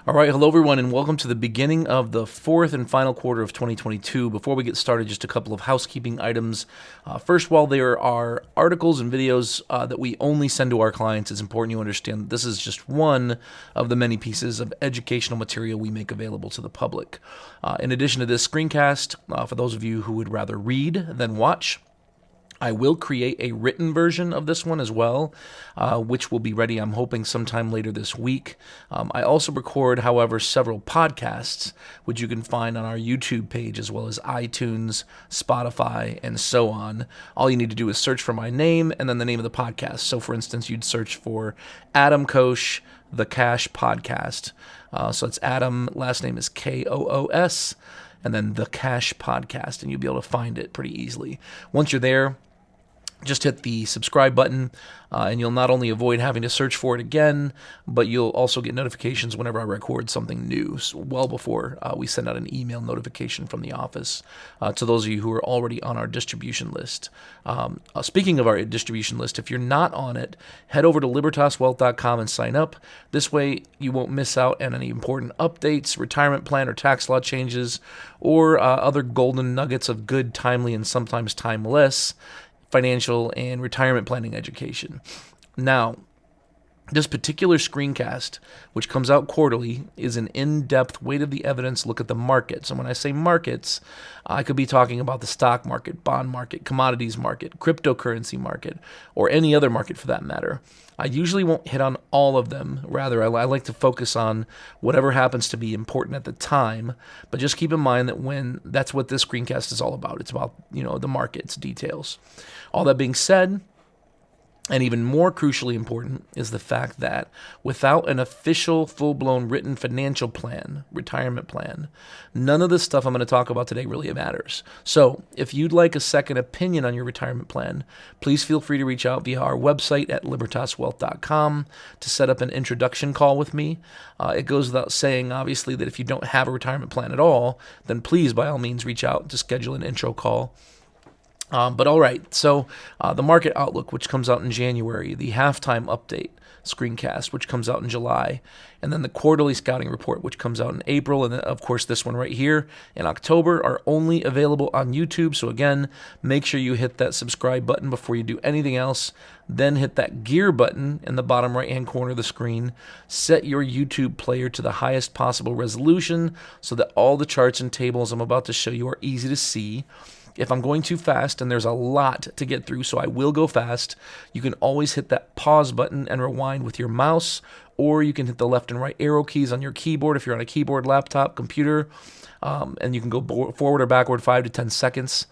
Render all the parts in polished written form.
All right, hello everyone, and welcome to the beginning of the fourth and final quarter of 2022. Before we get started, just a couple of housekeeping items. First, while there are articles and videos that we only send to our clients, it's important you understand that this is just one of the many pieces of educational material we make available to the public. In addition to this screencast, for those of you who would rather read than watch, I will create a written version of this one as well, which will be ready, I'm hoping, sometime later this week. I also record, however, several podcasts, which you can find on our YouTube page, as well as iTunes, Spotify, and so on. All you need to do is search for my name and then the name of the podcast. So, for instance, you'd search for Adam Koch, The Cash Podcast. So it's Adam, last name is Koos, and then The Cash Podcast, and you'll be able to find it pretty easily. Once you're there, just hit the subscribe button, and you'll not only avoid having to search for it again, but you'll also get notifications whenever I record something new, so well before we send out an email notification from the office to those of you who are already on our distribution list. Speaking of our distribution list, if you're not on it, head over to libertaswealth.com and sign up. This way you won't miss out on any important updates, retirement plan or tax law changes, or other golden nuggets of good, timely, and sometimes timeless financial and retirement planning education. Now, this particular screencast, which comes out quarterly, is an in-depth weight of the evidence look at the markets. And when I say markets, I could be talking about the stock market, bond market, commodities market, cryptocurrency market, or any other market for that matter. I usually won't hit on all of them. Rather, I like to focus on whatever happens to be important at the time. But just keep in mind that that's what this screencast is all about. It's about, the markets details. All that being said, and even more crucially important is the fact that without an official, full-blown written financial plan, retirement plan, none of this stuff I'm going to talk about today really matters. So if you'd like a second opinion on your retirement plan, please feel free to reach out via our website at libertaswealth.com to set up an introduction call with me. It goes without saying, obviously, that if you don't have a retirement plan at all, then please, by all means, reach out to schedule an intro call. But all right, so the market outlook, which comes out in January, the halftime update screencast, which comes out in July, and then the quarterly scouting report, which comes out in April, and then, of course, this one right here in October, are only available on YouTube. So again, make sure you hit that subscribe button before you do anything else. Then hit that gear button in the bottom right-hand corner of the screen. Set your YouTube player to the highest possible resolution so that all the charts and tables I'm about to show you are easy to see. If I'm going too fast, and there's a lot to get through, so I will go fast, you can always hit that pause button and rewind with your mouse, or you can hit the left and right arrow keys on your keyboard if you're on a keyboard, laptop, computer, and you can go forward or backward 5 to 10 seconds.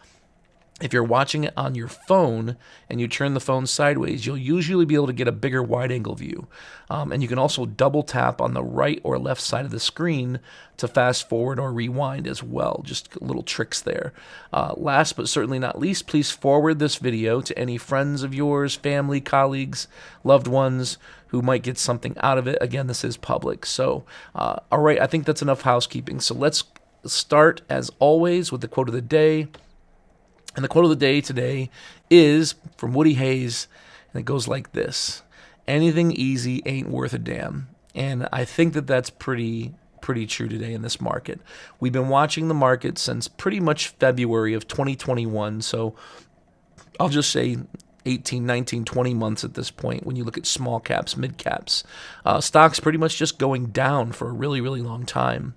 If you're watching it on your phone and you turn the phone sideways, you'll usually be able to get a bigger wide-angle view. And you can also double tap on the right or left side of the screen to fast forward or rewind as well. Just little tricks there. Last but certainly not least, please forward this video to any friends of yours, family, colleagues, loved ones who might get something out of it. Again, this is public. So, all right, I think that's enough housekeeping. So let's start, as always, with the quote of the day. And the quote of the day today is from Woody Hayes, and it goes like this: "Anything easy ain't worth a damn." And I think that that's pretty true today in this market. We've been watching the market since pretty much February of 2021, so I'll just say 18, 19, 20 months at this point when you look at small caps, mid caps. Stocks pretty much just going down for a really, really long time.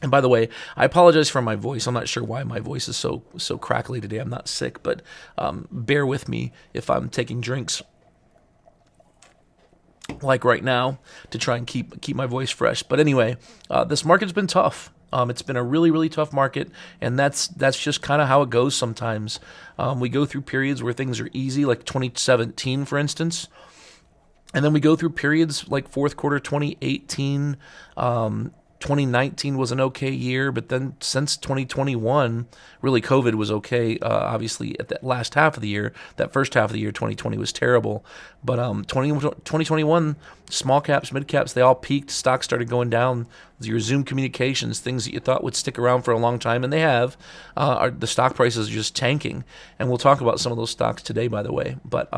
And by the way, I apologize for my voice. I'm not sure why my voice is so crackly today. I'm not sick, but bear with me if I'm taking drinks like right now to try and keep my voice fresh. But anyway, this market's been tough. It's been a really, really tough market, and that's just kind of how it goes sometimes. We go through periods where things are easy, like 2017, for instance. And then we go through periods like fourth quarter 2018, 2019 was an okay year, but then since 2021, really COVID was okay. Obviously, at that last half of the year, that first half of the year, 2020 was terrible. But 2021, small caps, mid caps, they all peaked. Stocks started going down. Your Zoom communications, things that you thought would stick around for a long time, and they have, the stock prices are just tanking. And we'll talk about some of those stocks today, by the way. But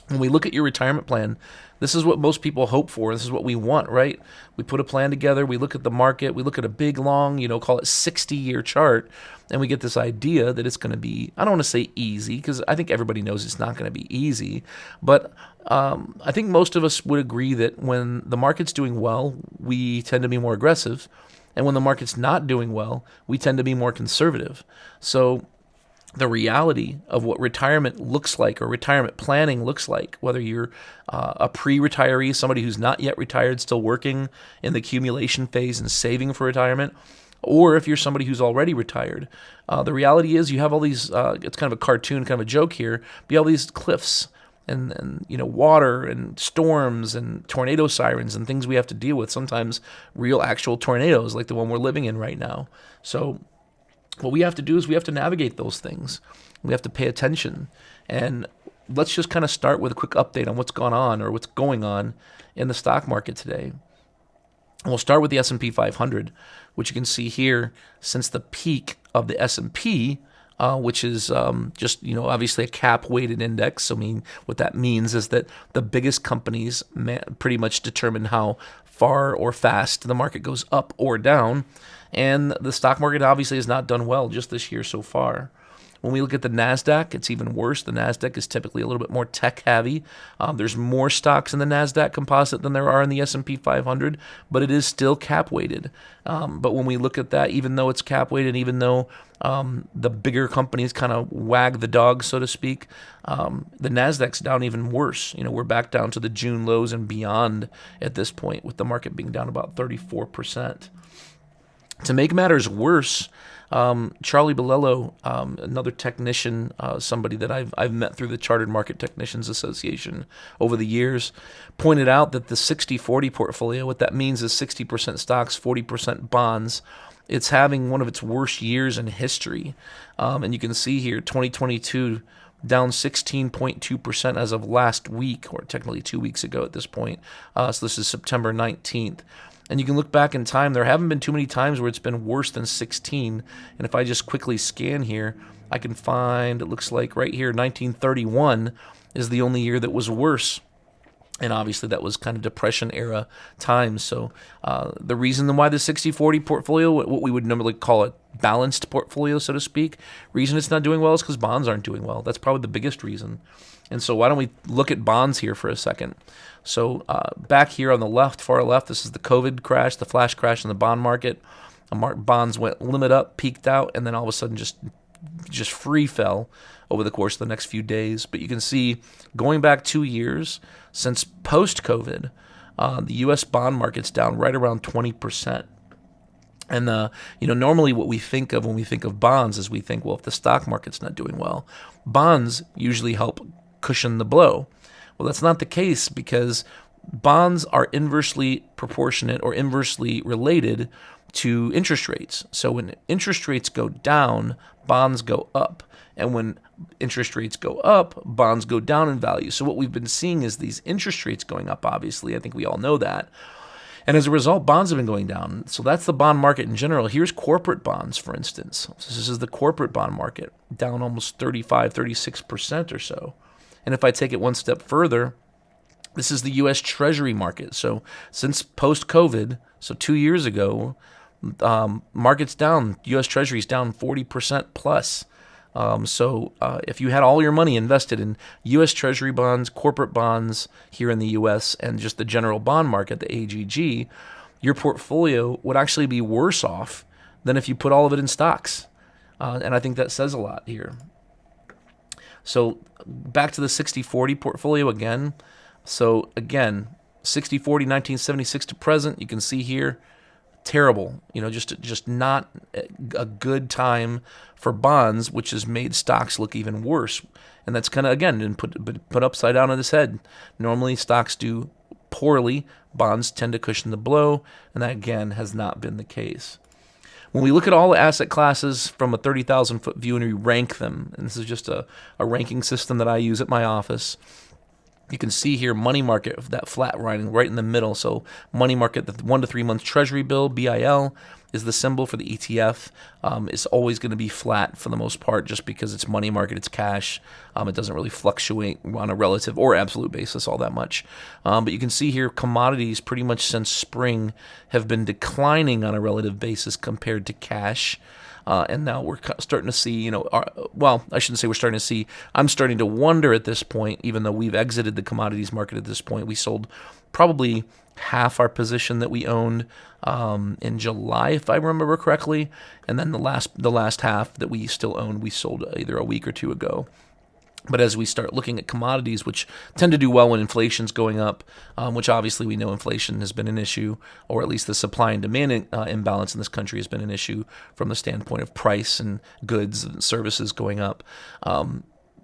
When we look at your retirement plan, this is what most people hope for. This is what we want, right? We put a plan together, we look at the market, we look at a big, long, call it 60-year chart, and we get this idea that it's going to be, I don't want to say easy, because I think everybody knows it's not going to be easy, but I think most of us would agree that when the market's doing well, we tend to be more aggressive, and when the market's not doing well, we tend to be more conservative. So the reality of what retirement looks like or retirement planning looks like, whether you're a pre-retiree, somebody who's not yet retired, still working in the accumulation phase and saving for retirement, or if you're somebody who's already retired. The reality is you have all these, it's kind of a cartoon, kind of a joke here, but you have all these cliffs and water and storms and tornado sirens and things we have to deal with, sometimes real actual tornadoes like the one we're living in right now. So what we have to do is we have to navigate those things. We have to pay attention. And let's just kind of start with a quick update on what's gone on or what's going on in the stock market today. And we'll start with the S&P 500, which you can see here since the peak of the S&P, which is just, obviously a cap-weighted index. So, what that means is that the biggest companies pretty much determine how far or fast the market goes up or down. And the stock market obviously has not done well just this year so far. When we look at the NASDAQ, it's even worse. The NASDAQ is typically a little bit more tech-heavy. There's more stocks in the NASDAQ composite than there are in the S&P 500, but it is still cap-weighted. But when we look at that, even though it's cap-weighted, even though the bigger companies kind of wag the dog, so to speak, the NASDAQ's down even worse. We're back down to the June lows and beyond at this point, with the market being down about 34%. To make matters worse, Charlie Bolello, another technician, somebody that I've met through the Chartered Market Technicians Association over the years, pointed out that the 60-40 portfolio, what that means is 60% stocks, 40% bonds, it's having one of its worst years in history. And you can see here, 2022 down 16.2% as of last week, or technically 2 weeks ago at this point. So this is September 19th. And you can look back in time, there haven't been too many times where it's been worse than 16. And if I just quickly scan here, I can find, it looks like right here, 1931 is the only year that was worse. And obviously that was kind of Depression era times. So the reason why the 60-40 portfolio, what we would normally call a balanced portfolio, so to speak, reason it's not doing well is because bonds aren't doing well. That's probably the biggest reason. And so why don't we look at bonds here for a second? So back here on the left, far left, this is the COVID crash, the flash crash in the bond market. Bonds went limit up, peaked out, and then all of a sudden just free fell over the course of the next few days. But you can see going back 2 years since post-COVID, the U.S. bond market's down right around 20%. And normally what we think of when we think of bonds is we think, well, if the stock market's not doing well, bonds usually help cushion the blow. Well, that's not the case, because bonds are inversely proportionate or inversely related to interest rates. So when interest rates go down, bonds go up. And when interest rates go up, bonds go down in value. So what we've been seeing is these interest rates going up, obviously. I think we all know that. And as a result, bonds have been going down. So that's the bond market in general. Here's corporate bonds, for instance. So this is the corporate bond market, down almost 35, 36% or so. And if I take it one step further, this is the U.S. Treasury market. So since post-COVID, so 2 years ago, market's down. U.S. Treasury's down 40% plus. So if you had all your money invested in U.S. Treasury bonds, corporate bonds here in the U.S., and just the general bond market, the AGG, your portfolio would actually be worse off than if you put all of it in stocks. And I think that says a lot here. So back to the 60-40 portfolio again. So again, 60-40, 1976 to present, you can see here, terrible. Just not a good time for bonds, which has made stocks look even worse. And that's kind of, again, put upside down on its head. Normally stocks do poorly, bonds tend to cushion the blow, and that again has not been the case. When we look at all the asset classes from a 30,000-foot view and we rank them, and this is just a ranking system that I use at my office, you can see here money market, that flat line right in the middle. So money market, the 1 to 3 month Treasury bill, BIL, is the symbol for the ETF. It's always going to be flat for the most part just because it's money market, it's cash. It doesn't really fluctuate on a relative or absolute basis all that much. But you can see here commodities pretty much since spring have been declining on a relative basis compared to cash. And now we're starting to see, well, I shouldn't say we're starting to see. I'm starting to wonder at this point, even though we've exited the commodities market at this point, we sold probably half our position that we owned in July, if I remember correctly, and then the last half that we still owned, we sold either a week or two ago. But as we start looking at commodities, which tend to do well when inflation's going up, which obviously we know inflation has been an issue, or at least the supply and demand imbalance in this country has been an issue from the standpoint of price and goods and services going up.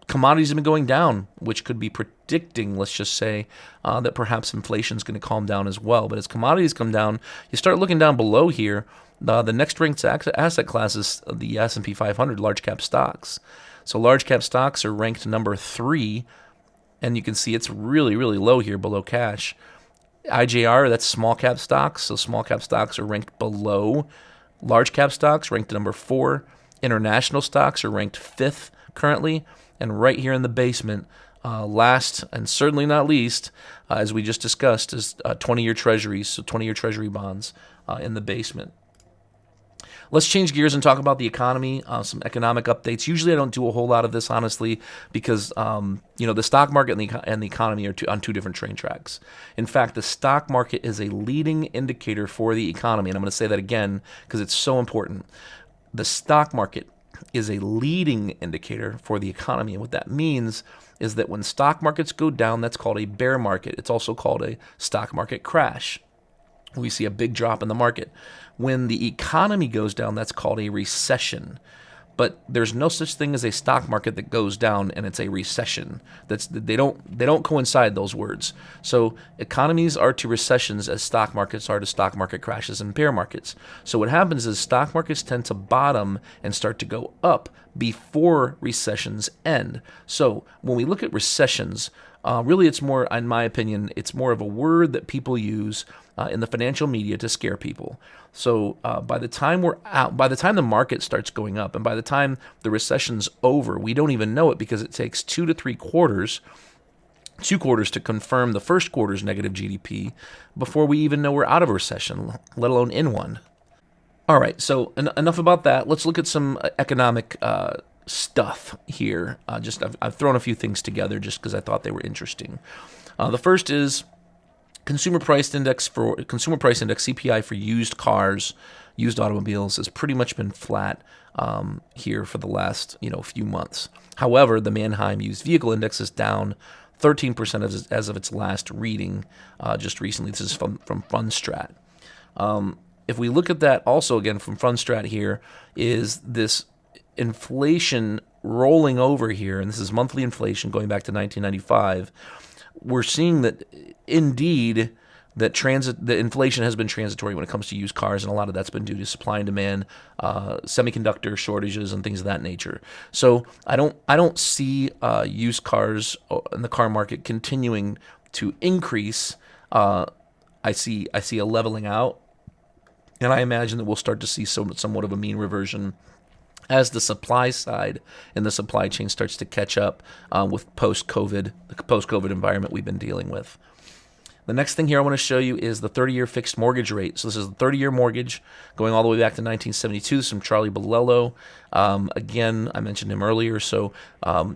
Commodities have been going down, which could be predicting, let's just say, that perhaps inflation is going to calm down as well. But as commodities come down, you start looking down below here, the next ranked asset class is the S&P 500 large cap stocks. So large cap stocks are ranked number 3, and you can see it's really, really low here below cash. IJR, that's small cap stocks, so small cap stocks are ranked below large cap stocks, ranked number 4. International stocks are ranked 5th currently, and right here in the basement, last and certainly not least, as we just discussed, is 20-year treasuries, so 20-year treasury bonds in the basement. Let's change gears and talk about the economy, some economic updates. Usually I don't do a whole lot of this, honestly, because the stock market and the economy are on two different train tracks. In fact, the stock market is a leading indicator for the economy, and I'm going to say that again because it's so important. The stock market is a leading indicator for the economy, and what that means is that when stock markets go down, that's called a bear market. It's also called a stock market crash. We see a big drop in the market. When the economy goes down, that's called a recession. But there's no such thing as a stock market that goes down and it's a recession. They don't coincide, those words. So economies are to recessions as stock markets are to stock market crashes and bear markets. So what happens is stock markets tend to bottom and start to go up before recessions end. So when we look at recessions, really it's more, in my opinion, it's more of a word that people use in the financial media to scare people. So by the time we're out, by the time the market starts going up, and by the time the recession's over, we don't even know it because it takes 2 to 3 quarters, 2 quarters to confirm the first quarter's negative GDP before we even know we're out of a recession, let alone in one. All right, so enough about that. Let's look at some economic stuff here. I've thrown a few things together just because I thought they were interesting. The first is consumer price index CPI for used cars, used automobiles has pretty much been flat here for the last few months. However, the Manheim used vehicle index is down 13% as of its last reading just recently. This is from Fundstrat. If we look at that also again from Fundstrat here, is this inflation rolling over here, and this is monthly inflation going back to 1995, we're seeing that indeed that inflation has been transitory when it comes to used cars, and a lot of that's been due to supply and demand, semiconductor shortages, and things of that nature. So I don't see used cars in the car market continuing to increase. I see a leveling out, and I imagine that we'll start to see somewhat of a mean reversion as the supply side and the supply chain starts to catch up with the post-COVID environment we've been dealing with. The next thing here I want to show you is the 30-year fixed mortgage rate. So this is the 30-year mortgage going all the way back to 1972. This is from Charlie Bolello. Again, I mentioned him earlier. So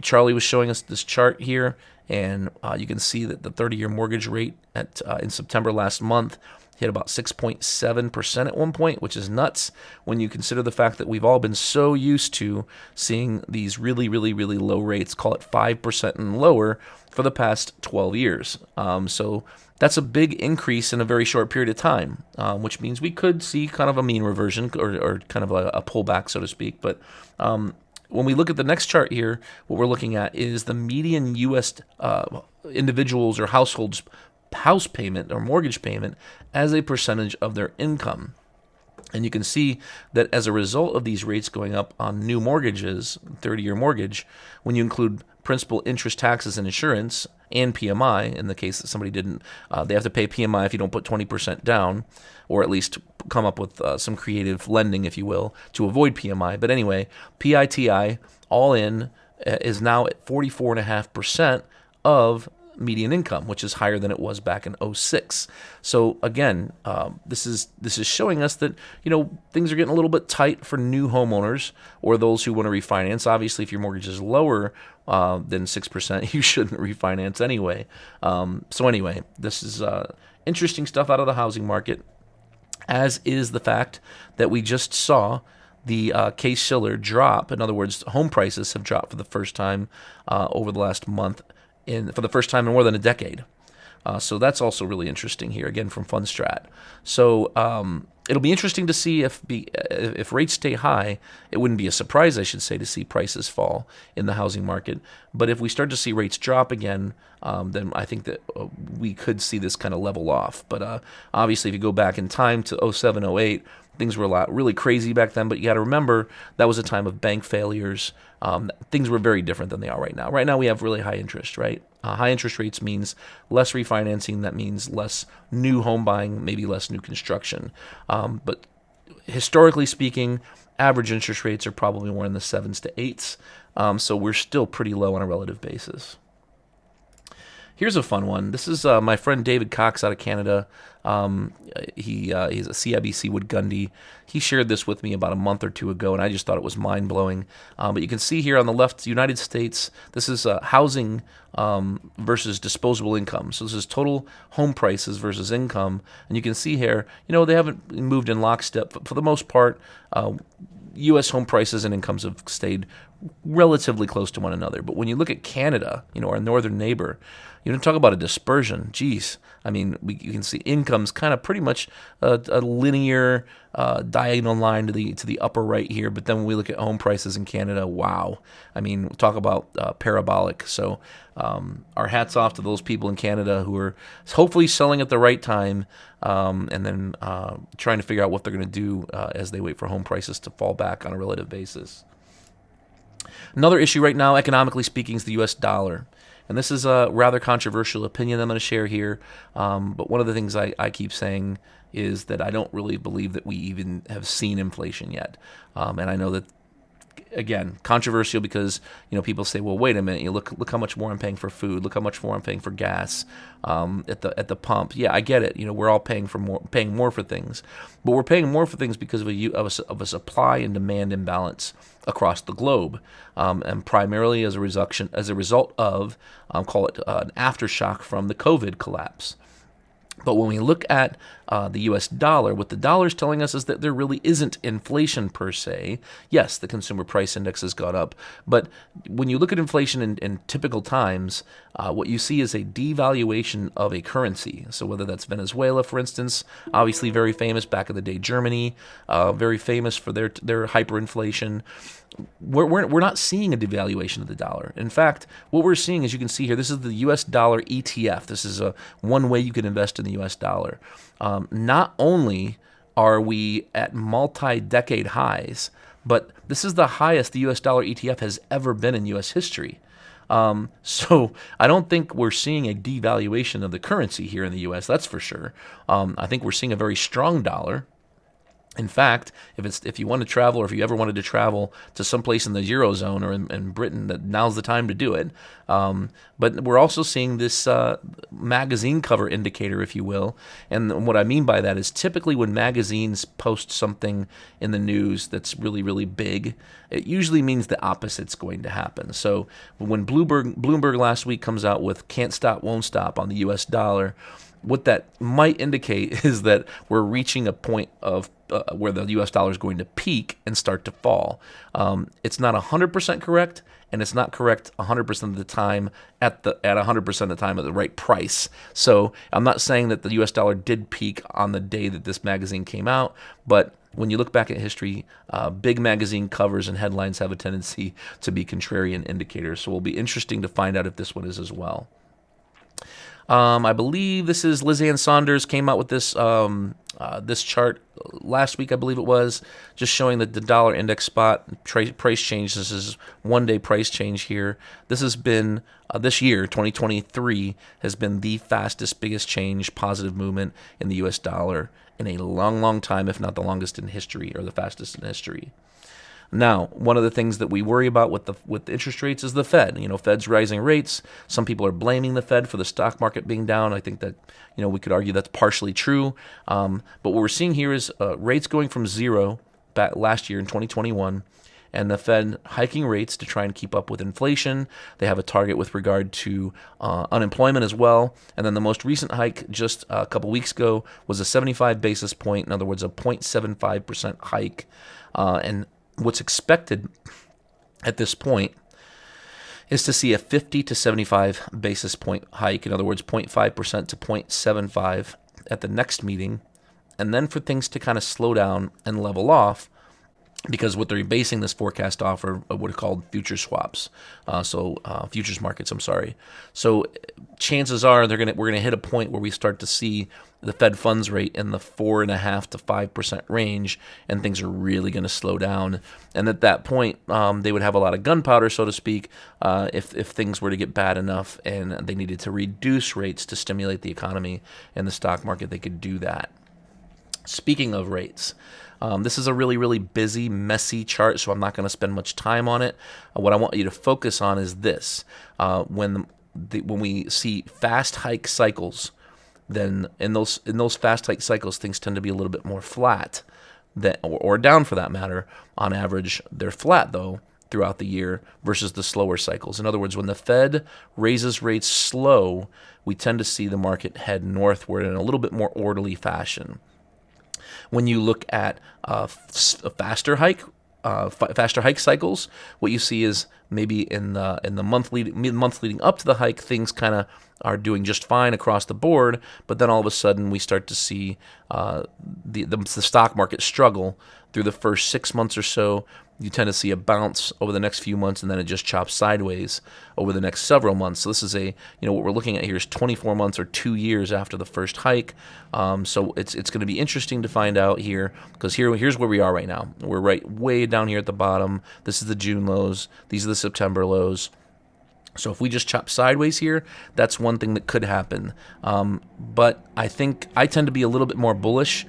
Charlie was showing us this chart here, and you can see that the 30-year mortgage rate in September last month hit about 6.7% at one point, which is nuts when you consider the fact that we've all been so used to seeing these really, really, really low rates, call it 5% and lower, for the past 12 years. So that's a big increase in a very short period of time, which means we could see kind of a mean reversion or kind of a pullback, so to speak. But when we look at the next chart here, what we're looking at is the median U.S. Individuals or households' house payment or mortgage payment as a percentage of their income. And you can see that as a result of these rates going up on new mortgages, 30-year mortgage, when you include principal, interest, taxes, and insurance, and PMI. In the case that somebody didn't, they have to pay PMI if you don't put 20% down, or at least come up with some creative lending, if you will, to avoid PMI. But anyway, PITI all in is now at 44.5% of median income, which is higher than it was back in '06. So again, this is showing us that things are getting a little bit tight for new homeowners or those who want to refinance. Obviously, if your mortgage is lower than 6%, you shouldn't refinance anyway. So anyway, this is interesting stuff out of the housing market, as is the fact that we just saw the Case-Shiller drop. In other words, home prices have dropped for the first time over the last month, for the first time in more than a decade. So that's also really interesting here, again, from Fundstrat. So it'll be interesting to see if rates stay high. It wouldn't be a surprise, I should say, to see prices fall in the housing market. But if we start to see rates drop again, then I think that we could see this kind of level off. But obviously, if you go back in time to '07, '08, things were really crazy back then. But you got to remember, that was a time of bank failures. Things were very different than they are right now. Right now, we have really high interest, right? High interest rates means less refinancing. That means less new home buying, maybe less new construction. But historically speaking, average interest rates are probably more in the 7s to 8s. So we're still pretty low on a relative basis. Here's a fun one. This is my friend David Cox out of Canada. He's a CIBC Wood Gundy. He shared this with me about a month or two ago, and I just thought it was mind-blowing. But you can see here on the left, United States, this is housing versus disposable income. So this is total home prices versus income. And you can see here, they haven't moved in lockstep. But for the most part, U.S. home prices and incomes have stayed relatively close to one another. But when you look at Canada, our northern neighbor, talk about a dispersion. Geez, I mean, you can see incomes kind of pretty much a linear diagonal line to the upper right here. But then when we look at home prices in Canada, wow. I mean, talk about parabolic. So our hats off to those people in Canada who are hopefully selling at the right time and then trying to figure out what they're going to do as they wait for home prices to fall back on a relative basis. Another issue right now, economically speaking, is the U.S. dollar. And this is a rather controversial opinion I'm going to share here. But one of the things I keep saying is that I don't really believe that we even have seen inflation yet. And I know that, again, controversial because people say, well, wait a minute, look how much more I'm paying for food, look how much more I'm paying for gas at the pump. Yeah, I get it. We're all paying more for things, but we're paying more for things because of a supply and demand imbalance across the globe, and primarily as a result of call it an aftershock from the COVID collapse. But when we look at the U.S. dollar, what the dollar is telling us is that there really isn't inflation per se. Yes, the consumer price index has gone up. But when you look at inflation in typical times, what you see is a devaluation of a currency. So whether that's Venezuela, for instance, obviously very famous back in the day, Germany, very famous for their hyperinflation. We're not seeing a devaluation of the dollar. In fact, what we're seeing, as you can see here, this is the U.S. dollar ETF. This is one way you can invest in the U.S. dollar. Not only are we at multi-decade highs, but this is the highest the U.S. dollar ETF has ever been in U.S. history. So I don't think we're seeing a devaluation of the currency here in the U.S., that's for sure. I think we're seeing a very strong dollar. In fact, if you want to travel, or if you ever wanted to travel to someplace in the Eurozone or in Britain, that now's the time to do it. But we're also seeing this magazine cover indicator, if you will. And what I mean by that is typically when magazines post something in the news that's really, really big, it usually means the opposite's going to happen. So when Bloomberg last week comes out with can't stop, won't stop on the U.S. dollar, what that might indicate is that we're reaching a point of where the U.S. dollar is going to peak and start to fall. It's not 100% correct, and it's not correct 100% of the time at 100% of the time at the right price. So I'm not saying that the U.S. dollar did peak on the day that this magazine came out, but when you look back at history, big magazine covers and headlines have a tendency to be contrarian indicators. So it'll be interesting to find out if this one is as well. I believe this is Liz Ann Saunders came out with this chart last week, I believe it was, just showing that the dollar index spot price change. This is 1-day price change here. This has been this year, 2023, has been the fastest, biggest change, positive movement in the U.S. dollar in a long, long time, if not the longest in history or the fastest in history. Now, one of the things that we worry about with interest rates is the Fed. Fed's rising rates. Some people are blaming the Fed for the stock market being down. I think that we could argue that's partially true. But what we're seeing here is rates going from zero back last year in 2021, and the Fed hiking rates to try and keep up with inflation. They have a target with regard to unemployment as well. And then the most recent hike just a couple weeks ago was a 75 basis point, in other words, a 0.75% hike. And what's expected at this point is to see a 50 to 75 basis point hike, in other words, 0.5% to 0.75 at the next meeting, and then for things to kind of slow down and level off, because what they're basing this forecast off are what are called futures swaps, futures markets. I'm sorry. So chances are we're gonna hit a point where we start to see the Fed funds rate in the 4.5% to 5% range, and things are really going to slow down. And at that point, they would have a lot of gunpowder, so to speak, if things were to get bad enough and they needed to reduce rates to stimulate the economy and the stock market. They could do that. Speaking of rates, this is a really, really busy, messy chart, so I'm not going to spend much time on it. What I want you to focus on is this. When we see fast hike cycles, then in those fast hike cycles, things tend to be a little bit more flat, or down for that matter. On average, they're flat, though, throughout the year versus the slower cycles. In other words, when the Fed raises rates slow, we tend to see the market head northward in a little bit more orderly fashion. When you look at faster hike cycles, what you see is maybe in the month leading up to the hike, things kind of are doing just fine across the board, but then all of a sudden we start to see the stock market struggle through the first 6 months or so. You tend to see a bounce over the next few months, and then it just chops sideways over the next several months. So this is what we're looking at here is 24 months or 2 years after the first hike. So it's going to be interesting to find out here, because here's where we are right now. We're right way down here at the bottom. This is the June lows. These are the September lows. So if we just chop sideways here, that's one thing that could happen. But I think I tend to be a little bit more bullish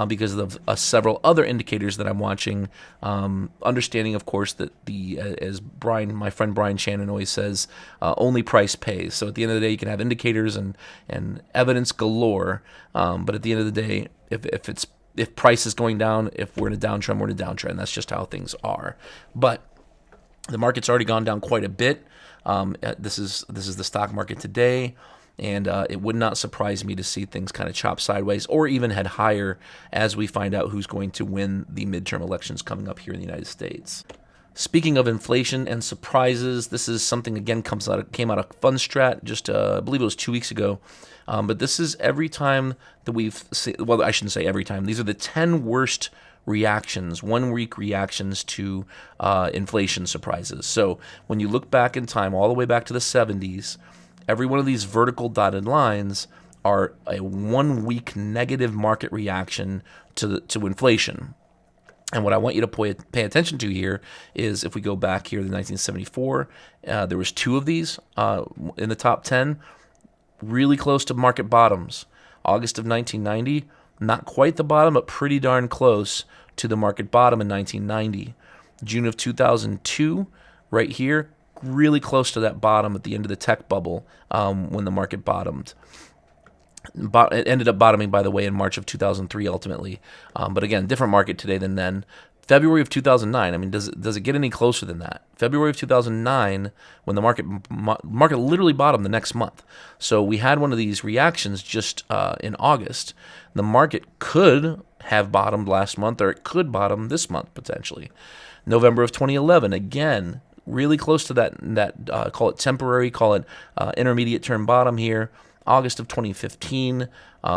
because of several other indicators that I'm watching. Understanding, of course, that as my friend Brian Shannon always says, only price pays. So at the end of the day, you can have indicators and evidence galore. But at the end of the day, if price is going down, if we're in a downtrend, we're in a downtrend. That's just how things are. But the market's already gone down quite a bit. This is the stock market today, and it would not surprise me to see things kind of chop sideways or even head higher as we find out who's going to win the midterm elections coming up here in the United States. Speaking of inflation and surprises, this is something again came out of Fundstrat just I believe it was 2 weeks ago. But this is every time that we've seen, well, I shouldn't say every time. These are the 10 worst reactions, 1 week reactions to inflation surprises. So when you look back in time, all the way back to the 70s, every one of these vertical dotted lines are a 1 week negative market reaction to inflation. And what I want you to pay attention to here is if we go back here to 1974, there was 2 of these in the top 10, really close to market bottoms. August of 1990, not quite the bottom, but pretty darn close to the market bottom in 1990. June of 2002, right here, really close to that bottom at the end of the tech bubble when the market bottomed. It ended up bottoming, by the way, in March of 2003 ultimately. But again, different market today than then. February of 2009, I mean, does it get any closer than that? February of 2009, when the market literally bottomed the next month. So we had one of these reactions just in August. The market could have bottomed last month, or it could bottom this month potentially. November of 2011, again, really close to that call it temporary, call it intermediate term bottom here. August of 2015,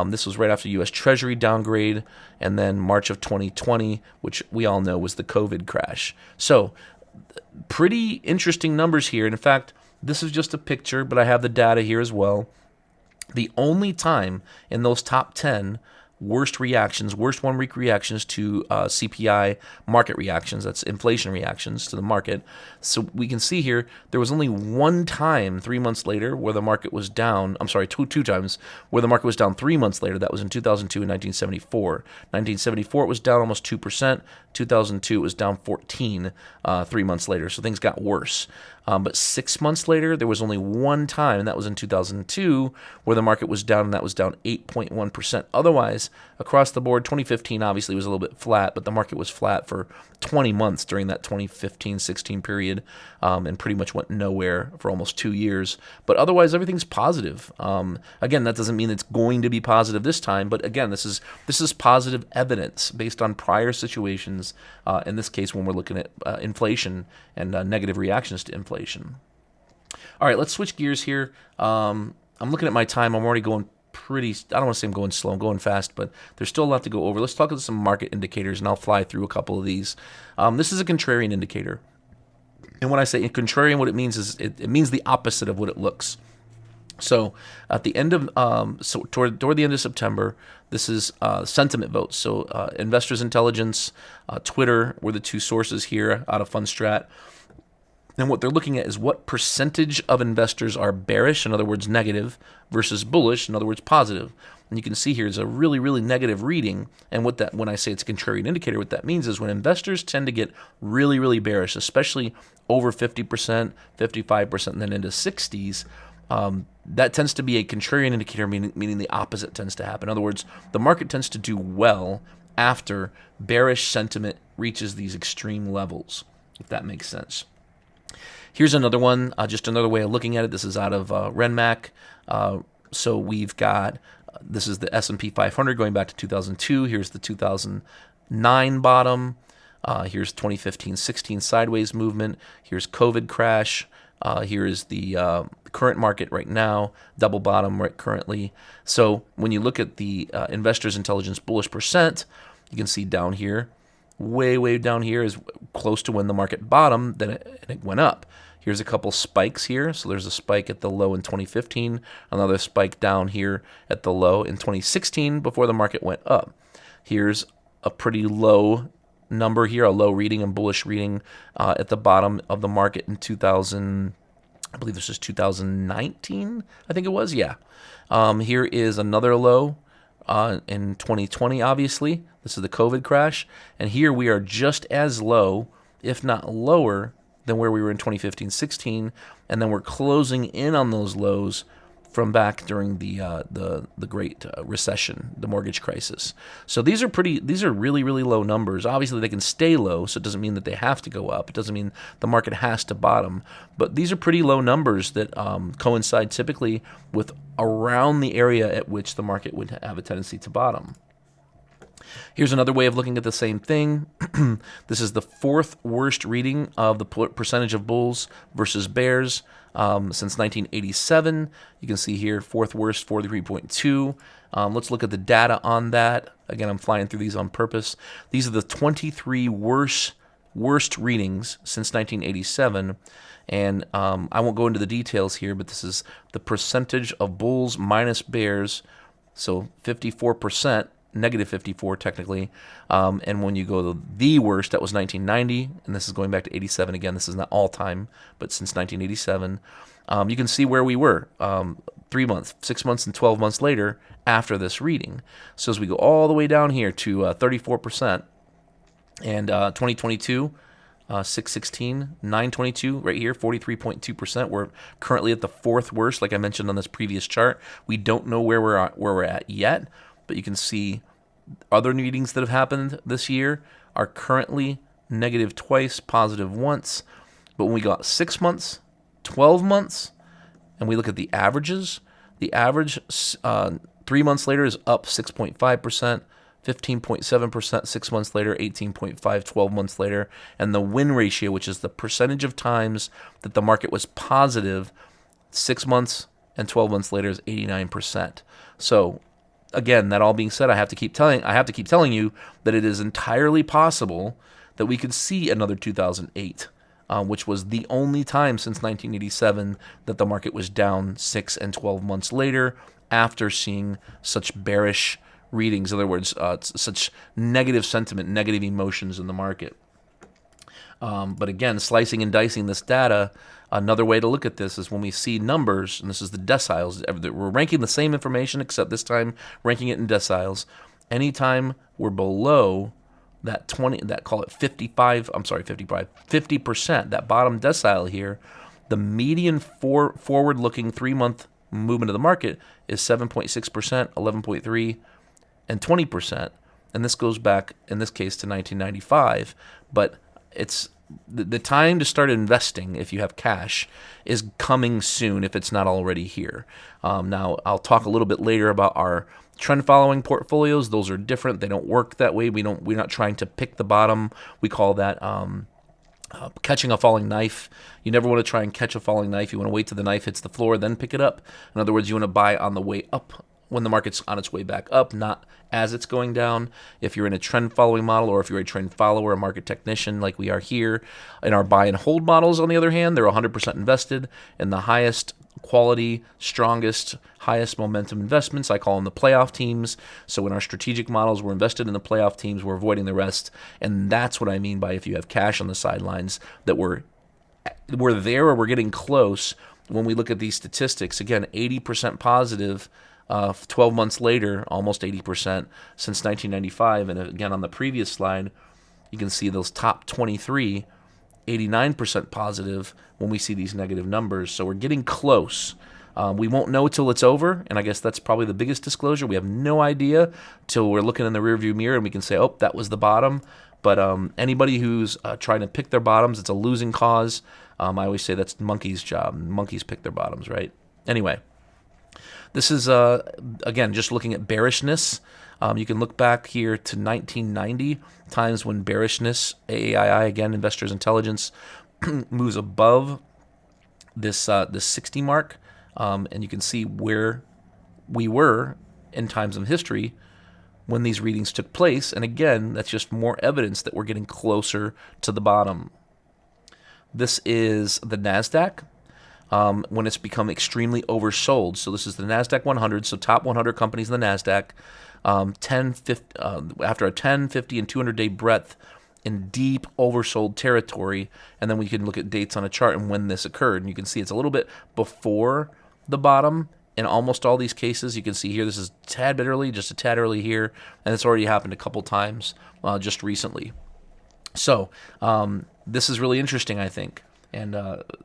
this was right after U.S. Treasury downgrade, and then March of 2020, which we all know was the COVID crash. So pretty interesting numbers here. And in fact, this is just a picture, but I have the data here as well. The only time in those top 10 worst reactions, worst 1 week reactions to CPI market reactions, that's inflation reactions to the market. So we can see here there was only one time 3 months later where the market was down. I'm sorry, two times where the market was down 3 months later. That was in 2002 and 1974. 1974 it was down almost 2%. 2002 it was down 14 3 months later. So things got worse. But 6 months later, there was only one time, and that was in 2002, where the market was down, and that was down 8.1%. Otherwise, across the board, 2015 obviously was a little bit flat, but the market was flat for 20 months during that 2015-16 period, and pretty much went nowhere for almost 2 years. But otherwise, everything's positive. Again, that doesn't mean it's going to be positive this time, but again, this is positive evidence based on prior situations. In this case, when we're looking at inflation and negative reactions to inflation. All right, let's switch gears here. I'm looking at my time. I'm already going I don't want to say I'm going slow, I'm going fast, but there's still a lot to go over. Let's talk about some market indicators, and I'll fly through a couple of these. This is a contrarian indicator. And when I say contrarian, what it means is it means the opposite of what it looks. So at the end of toward the end of September, this is sentiment votes. So Investors Intelligence, Twitter were the two sources here out of Fundstrat. And what they're looking at is what percentage of investors are bearish, in other words, negative, versus bullish, in other words, positive. And you can see here is a really, really negative reading. And when I say it's a contrarian indicator, what that means is when investors tend to get really, really bearish, especially over 50%, 55%, and then into 60s, that tends to be a contrarian indicator, meaning the opposite tends to happen. In other words, the market tends to do well after bearish sentiment reaches these extreme levels, if that makes sense. Here's another one, just another way of looking at it. This is out of Renmac. So we've got, this is the S&P 500 going back to 2002. Here's the 2009 bottom. Here's 2015-16 sideways movement. Here's COVID crash. Here is the current market right now, double bottom right currently. So when you look at the Investors Intelligence bullish percent, you can see down here, way down here is close to when the market bottomed, then it went up. Here's a couple spikes here. So there's a spike at the low in 2015, another spike down here at the low in 2016 before the market went up. Here's a pretty low number here, a low reading and bullish reading at the bottom of the market in 2000. I believe this is 2019, I think it was, yeah. Here is another low in 2020, obviously. This is the COVID crash. And here we are just as low, if not lower, than where we were in 2015-16. And then we're closing in on those lows from back during the Great Recession, the mortgage crisis. So these are really, really low numbers. Obviously, they can stay low, so it doesn't mean that they have to go up. It doesn't mean the market has to bottom. But these are pretty low numbers that coincide typically with around the area at which the market would have a tendency to bottom. Here's another way of looking at the same thing. This is the fourth worst reading of the percentage of bulls versus bears since 1987. You can see here, fourth worst, 43.2. Let's look at the data on that. Again, I'm flying through these on purpose. These are the 23 worst readings since 1987. And I won't go into the details here, but this is the percentage of bulls minus bears. So 54%. Negative 54 technically, and when you go to the worst, that was 1990, and this is going back to 87 again. This is not all time, but since 1987, you can see where we were 3 months, 6 months, and 12 months later after this reading. So as we go all the way down here to 34%, and 2022, 616, 922 right here, 43.2%. We're currently at the fourth worst, like I mentioned on this previous chart. We don't know where we're at yet. But you can see other readings that have happened this year are currently negative twice, positive once. But when we got 6 months, 12 months, and we look at the averages, the average 3 months later is up 6.5%, 15.7% 6 months later, 18.5% 12 months later. And the win ratio, which is the percentage of times that the market was positive 6 months and 12 months later, is 89%. So again, that all being said, I have to keep telling you that it is entirely possible that we could see another 2008, which was the only time since 1987 that the market was down 6 and 12 months later after seeing such bearish readings. In other words, such negative sentiment, negative emotions in the market. But again, slicing and dicing this data, another way to look at this is when we see numbers, and this is the deciles. We're ranking the same information, except this time ranking it in deciles. Anytime we're below that 20, that call it 50%, that bottom decile here, the median forward-looking 3-month movement of the market is 7.6%, 11.3%, and 20%. And this goes back, in this case, to 1995. But it's the time to start investing, if you have cash, is coming soon if it's not already here. Now, I'll talk a little bit later about our trend following portfolios. Those are different. They don't work that way. We're not trying to pick the bottom. We call that catching a falling knife. You never want to try and catch a falling knife. You want to wait till the knife hits the floor, then pick it up. In other words, you want to buy on the way up when the market's on its way back up, not as it's going down. If you're in a trend following model, or if you're a trend follower, a market technician like we are here. In our buy and hold models, on the other hand, they're 100% invested in the highest quality, strongest, highest momentum investments. I call them the playoff teams. So in our strategic models, we're invested in the playoff teams. We're avoiding the rest. And that's what I mean by if you have cash on the sidelines, that we're there or we're getting close when we look at these statistics. Again, 80% positive 12 months later, almost 80% since 1995. And again, on the previous slide, you can see those top 23, 89% positive when we see these negative numbers. So we're getting close. We won't know till it's over, and I guess that's probably the biggest disclosure. We have no idea till we're looking in the rearview mirror and we can say, oh, that was the bottom. But anybody who's trying to pick their bottoms, it's a losing cause. I always say that's monkey's job. Monkeys pick their bottoms, right? Anyway, this is, again, just looking at bearishness. You can look back here to 1990, times when bearishness, AAII, again, Investors Intelligence, moves above this 60 mark. And you can see where we were in times of history when these readings took place. And again, that's just more evidence that we're getting closer to the bottom. This is the NASDAQ. When it's become extremely oversold. So this is the NASDAQ 100, so top 100 companies in the NASDAQ, after a 10, 50, and 200-day breadth in deep oversold territory. And then we can look at dates on a chart and when this occurred. And you can see it's a little bit before the bottom in almost all these cases. You can see here this is a tad bit early, just a tad early here, and it's already happened a couple times just recently. So this is really interesting, I think. And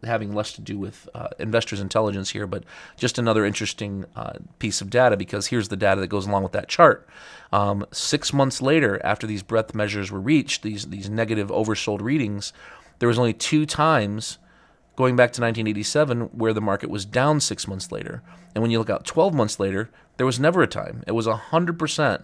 having less to do with investors' intelligence here, but just another interesting piece of data, because here's the data that goes along with that chart. 6 months later, after these breadth measures were reached, these negative oversold readings, there was only 2 times going back to 1987 where the market was down 6 months later. And when you look out 12 months later, there was never a time. It was 100%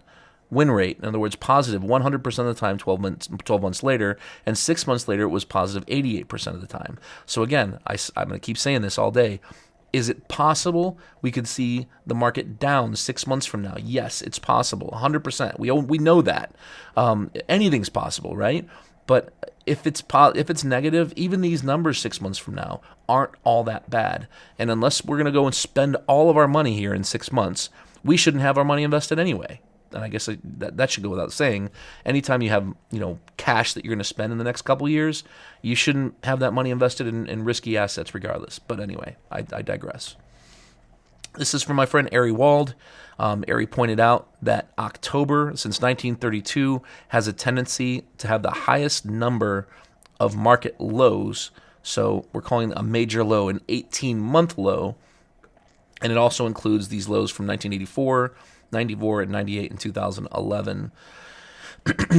win rate, in other words, positive 100% of the time 12 months later, and 6 months later it was positive 88% of the time. So again, I'm going to keep saying this all day. Is it possible we could see the market down 6 months from now? Yes, it's possible, 100%. We know that. Anything's possible, right? But if it's negative, even these numbers 6 months from now aren't all that bad. And unless we're going to go and spend all of our money here in 6 months, we shouldn't have our money invested anyway. And I guess that should go without saying. Anytime you have cash that you're going to spend in the next couple of years, you shouldn't have that money invested in risky assets regardless. But anyway, I digress. This is from my friend Ari Wald. Ari pointed out that October since 1932 has a tendency to have the highest number of market lows. So we're calling a major low an 18-month low. And it also includes these lows from 1984, 94, and 98, and 2011.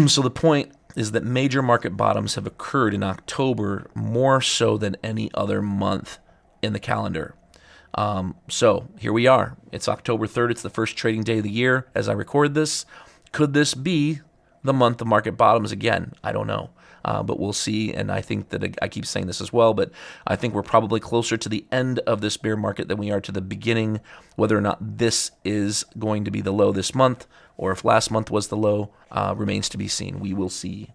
So the point is that major market bottoms have occurred in October more so than any other month in the calendar. So here we are. It's October 3rd. It's the first trading day of the year as I record this. Could this be the month of market bottoms again? I don't know. But we'll see, and I think that I keep saying this as well, but I think we're probably closer to the end of this bear market than we are to the beginning. Whether or not this is going to be the low this month, or if last month was the low, remains to be seen. We will see.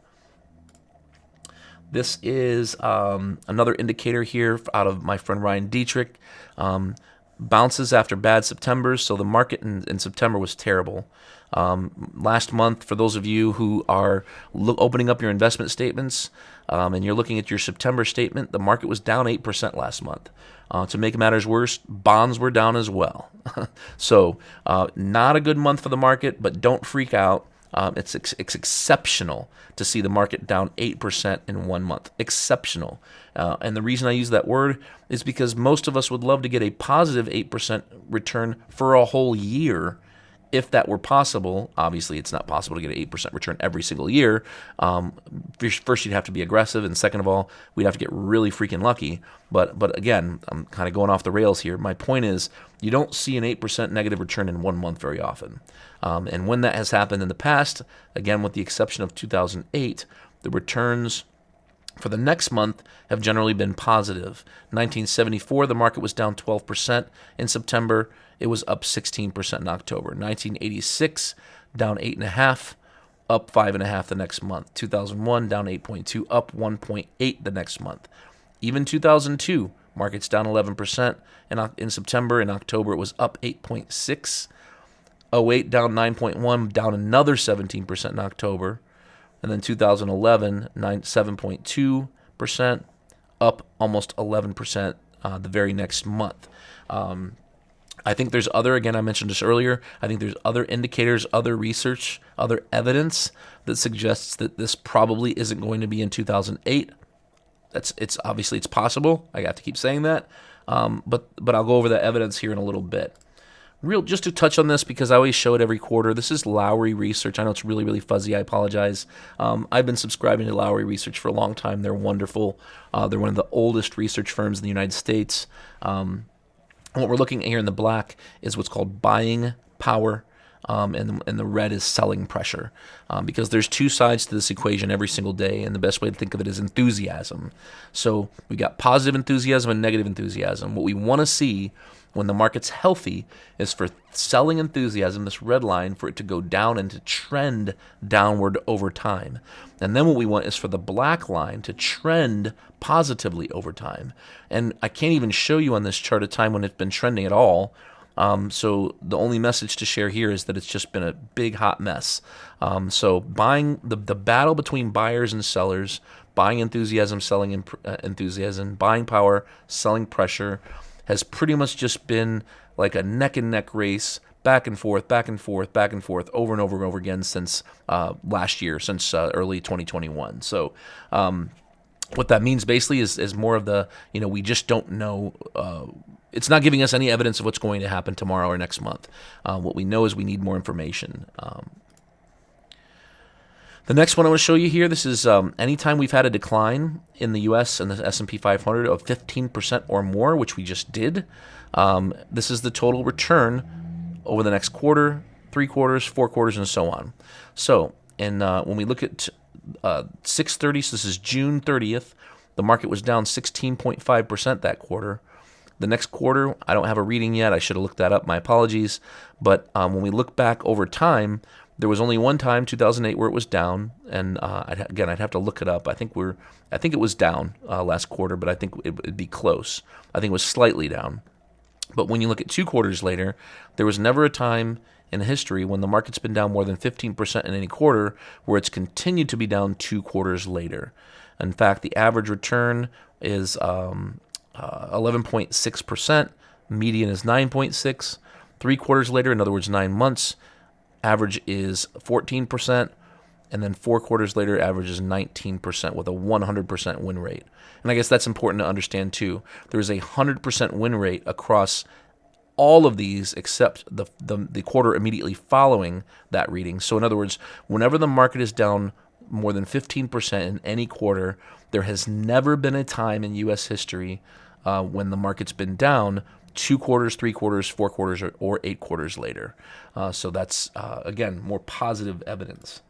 This is another indicator here out of my friend Ryan Dietrich. bounces after bad Septembers. So the market in September was terrible. Last month, for those of you who are opening up your investment statements and you're looking at your September statement, the market was down 8% last month. To make matters worse, bonds were down as well. So not a good month for the market, but don't freak out. It's exceptional to see the market down 8% in 1 month. Exceptional. And the reason I use that word is because most of us would love to get a positive 8% return for a whole year if that were possible. Obviously, it's not possible to get an 8% return every single year. First, you'd have to be aggressive, and second of all, we'd have to get really freaking lucky. But again, I'm kind of going off the rails here. My point is, you don't see an 8% negative return in 1 month very often. And when that has happened in the past, again, with the exception of 2008, the returns for the next month have generally been positive. 1974, the market was down 12% in September. It was up 16% in October. 1986, down 8.5%, up 5.5% the next month. 2001, down 8.2%, up 1.8% the next month. Even 2002, market's down 11% in September. In October, it was up 8.6%. 08, down 9.1%, down another 17% in October. And then 2011, 7.2%, up almost 11% the very next month. I think there's again, I mentioned this earlier, I think there's other indicators, other research, other evidence that suggests that this probably isn't going to be in 2008. It's obviously it's possible. I have to keep saying that. But I'll go over that evidence here in a little bit. Just to touch on this, because I always show it every quarter, this is Lowry Research. I know it's really, really fuzzy. I apologize. I've been subscribing to Lowry Research for a long time. They're wonderful. They're one of the oldest research firms in the United States. What we're looking at here in the black is what's called buying power, and the red is selling pressure, because there's two sides to this equation every single day, and the best way to think of it is enthusiasm. So we got positive enthusiasm and negative enthusiasm. What we want to see when the market's healthy is for selling enthusiasm, this red line, for it to go down and to trend downward over time. And then what we want is for the black line to trend positively over time. And I can't even show you on this chart a time when it's been trending at all. So the only message to share here is that it's just been a big hot mess. So buying the battle between buyers and sellers, buying enthusiasm, selling enthusiasm, buying power, selling pressure, has pretty much just been like a neck and neck race, back and forth, back and forth, back and forth, over and over and over again since last year, since early 2021. So what that means basically is more of the, we just don't know. It's not giving us any evidence of what's going to happen tomorrow or next month. What we know is we need more information. The next one I want to show you here, this is anytime we've had a decline in the U.S. and the S&P 500 of 15% or more, which we just did. This is the total return over the next quarter, 3 quarters, 4 quarters, and so on. So when we look at 6/30, so this is June 30th, the market was down 16.5% that quarter. The next quarter, I don't have a reading yet. I should have looked that up. My apologies. But when we look back over time, there was only one time, 2008, where it was down, and I'd have to look it up. I think it was down last quarter, but I think it'd be close. I think it was slightly down. But when you look at 2 quarters later, there was never a time in history when the market's been down more than 15% in any quarter where it's continued to be down 2 quarters later. In fact, the average return is 11.6%. Median is 9.6%. 3 quarters later, in other words, 9 months, average is 14%, and then 4 quarters later, average is 19% with a 100% win rate. And I guess that's important to understand too. There is a 100% win rate across all of these except the quarter immediately following that reading. So in other words, whenever the market is down more than 15% in any quarter, there has never been a time in U.S. history when the market's been down 2 quarters, 3 quarters, 4 quarters, or 8 quarters later. So that's, again, more positive evidence.